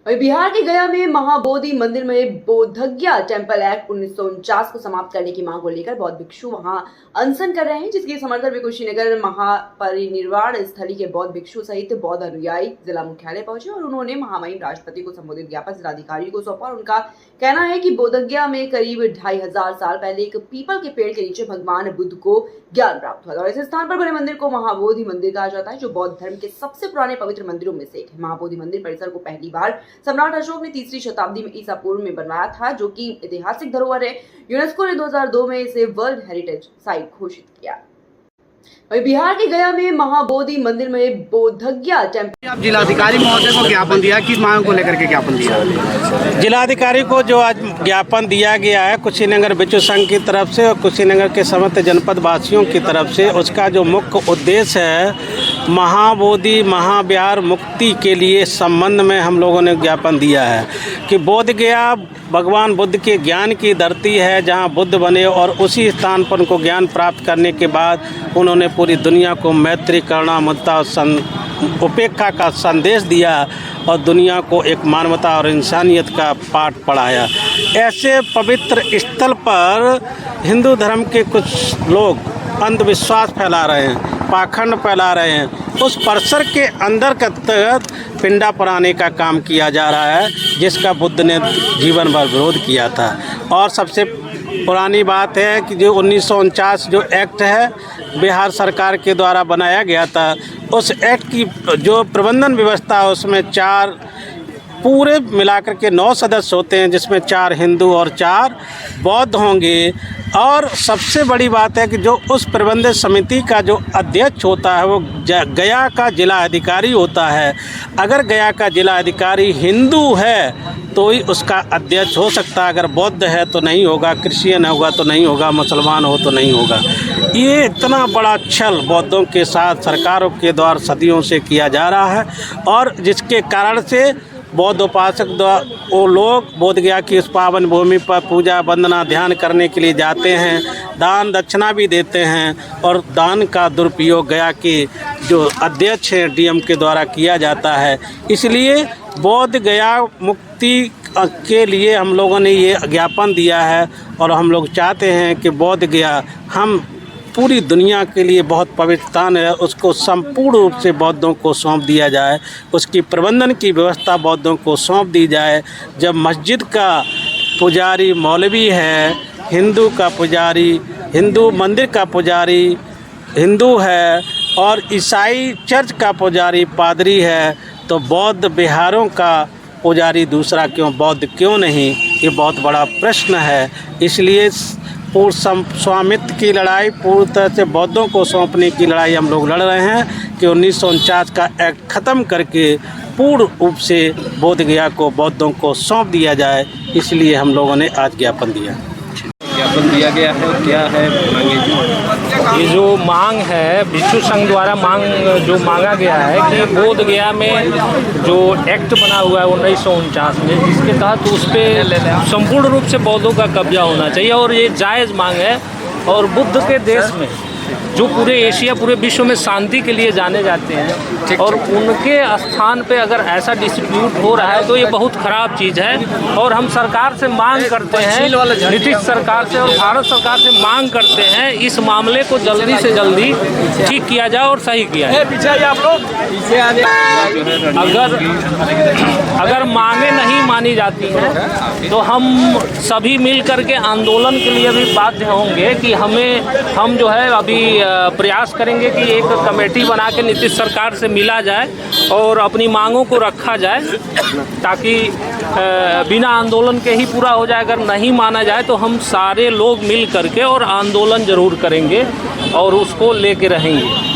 वहीं बिहार के गया में महाबोधि मंदिर में बोधगया टेम्पल एक्ट 1949 को समाप्त करने की मांग को लेकर बौद्ध भिक्षु वहां अनशन कर रहे हैं, जिसके समर्थन में कुशीनगर महापरिनिर्वाण स्थली के बौद्ध भिक्षु सहित बौद्ध अनुयायी जिला मुख्यालय पहुंचे और उन्होंने महामहिम राष्ट्रपति को संबोधित ज्ञापन जिलाधिकारी को सौंपा। उनका कहना है कि बोधगया में करीब 2500 साल पहले एक पीपल के पेड़ के नीचे भगवान बुद्ध को ज्ञान प्राप्त हुआ था और इस स्थान पर बने मंदिर को महाबोधि मंदिर कहा जाता है, जो बौद्ध धर्म के सबसे पुराने पवित्र मंदिरों में से एक है। महाबोधि मंदिर परिसर को पहली बार सम्राट अशोक ने 3री शताब्दी में ईसा पूर्व में बनवाया था, जो कि ऐतिहासिक धरोहर है। यूनेस्को ने 2002 में इसे वर्ल्ड हेरिटेज साइट घोषित किया। वहीं बिहार के गया में महाबोधि मंदिर में बोधगया टेम्पल। आप जिलाधिकारी महोदय को ज्ञापन दिया, किस मांग को लेकर के ज्ञापन दिया? जिलाधिकारी को जो आज ज्ञापन दिया गया है कुशीनगर भिक्षु संघ की तरफ से और कुशीनगर के समस्त जनपद वासियों की तरफ से, उसका जो मुख्य उद्देश्य है महाबोधि महाविहार मुक्ति के लिए संबंध में हम लोगों ने ज्ञापन दिया है कि बोधगया भगवान बुद्ध के ज्ञान की धरती है, जहां बुद्ध बने और उसी स्थान पर उनको ज्ञान प्राप्त करने के बाद उन्होंने पूरी दुनिया को मैत्री करुणा ममता और उपेक्षा का संदेश दिया और दुनिया को एक मानवता और इंसानियत का पाठ पढ़ाया। ऐसे पवित्र स्थल पर हिंदू धर्म के कुछ लोग अंधविश्वास फैला रहे हैं, पाखंड फैला रहे हैं। उस परिसर के अंदर के तहत पिंडा पराने का काम किया जा रहा है, जिसका बुद्ध ने जीवन भर विरोध किया था। और सबसे पुरानी बात है कि जो 1949 जो एक्ट है बिहार सरकार के द्वारा बनाया गया था, उस एक्ट की जो प्रबंधन व्यवस्था है उसमें 4 पूरे मिलाकर के 9 सदस्य होते हैं, जिसमें 4 हिंदू और 4 बौद्ध होंगे। और सबसे बड़ी बात है कि जो उस प्रबंधन समिति का जो अध्यक्ष होता है वो गया का जिला अधिकारी होता है। अगर गया का जिला अधिकारी हिंदू है तो ही उसका अध्यक्ष हो सकता है, अगर बौद्ध है तो नहीं होगा, क्रिश्चियन होगा तो नहीं होगा, मुसलमान हो तो नहीं होगा। ये इतना बड़ा छल बौद्धों के साथ सरकारों के द्वारा सदियों से किया जा रहा है और जिसके कारण से बौद्ध उपासक वो लोग बोधगया की इस पावन भूमि पर पूजा वंदना ध्यान करने के लिए जाते हैं, दान दक्षिणा भी देते हैं और दान का दुरुपयोग गया के जो अध्यक्ष हैं डीएम के द्वारा किया जाता है। इसलिए बोध गया मुक्ति के लिए हम लोगों ने ये ज्ञापन दिया है और हम लोग चाहते हैं कि बोध गया हम पूरी दुनिया के लिए बहुत पवित्र स्थान है, उसको संपूर्ण रूप से बौद्धों को सौंप दिया जाए, उसकी प्रबंधन की व्यवस्था बौद्धों को सौंप दी जाए। जब मस्जिद का पुजारी मौलवी है, हिंदू का पुजारी हिंदू मंदिर का पुजारी हिंदू है और ईसाई चर्च का पुजारी पादरी है, तो बौद्ध विहारों का पुजारी दूसरा क्यों, बौद्ध क्यों नहीं? ये बहुत बड़ा प्रश्न है। इसलिए पूर्ण स्वामित्व की लड़ाई, पूरी तरह से बौद्धों को सौंपने की लड़ाई हम लोग लड़ रहे हैं कि 1949 का एक्ट ख़त्म करके पूर्ण रूप से बोधगया को बौद्धों को सौंप दिया जाए। इसलिए हम लोगों ने आज ज्ञापन दिया गया है। क्या है मांगे? ये जो मांग है भिक्षु संघ द्वारा जो मांगा गया है कि बोधगया में जो एक्ट बना हुआ है 1949 में, जिसके तहत उस पर संपूर्ण रूप से बौद्धों का कब्जा होना चाहिए और ये जायज़ मांग है। और बुद्ध के देश में जो पूरे एशिया पूरे विश्व में शांति के लिए जाने जाते हैं और उनके स्थान पे अगर ऐसा डिस्प्यूट हो रहा है तो ये बहुत ख़राब चीज़ है। और हम सरकार से मांग करते हैं, नीतीश सरकार से और भारत सरकार से मांग करते हैं इस मामले को जल्दी से जल्दी ठीक किया जाए और सही किया जाए। अगर मांगे नहीं मानी जाती हैं तो हम सभी मिल करके आंदोलन के लिए भी बाध्य होंगे कि हम जो है अभी प्रयास करेंगे कि एक कमेटी बना के नीतीश सरकार से मिला जाए और अपनी मांगों को रखा जाए, ताकि बिना आंदोलन के ही पूरा हो जाए। अगर नहीं माना जाए तो हम सारे लोग मिल करके और आंदोलन ज़रूर करेंगे और उसको लेके रहेंगे।